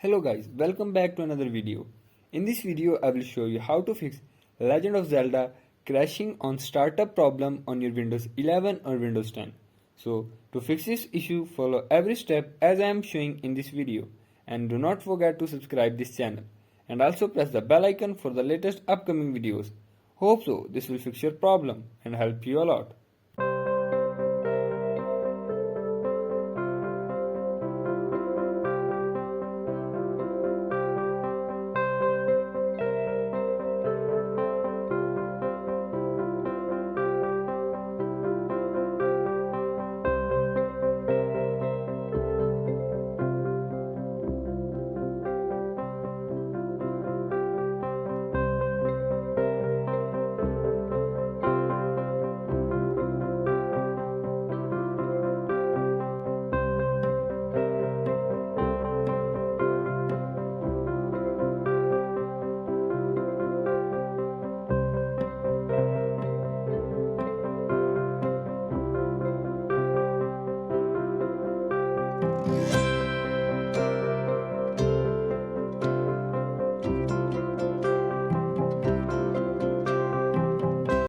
Hello guys, welcome back to another video. In this video I will show you how to fix Legend of Zelda crashing on startup problem on your Windows 11 or Windows 10. So to fix this issue, follow every step as I am showing in this video, and do not forget to subscribe this channel and also press the bell icon for the latest upcoming videos. Hope so this will fix your problem and help you a lot.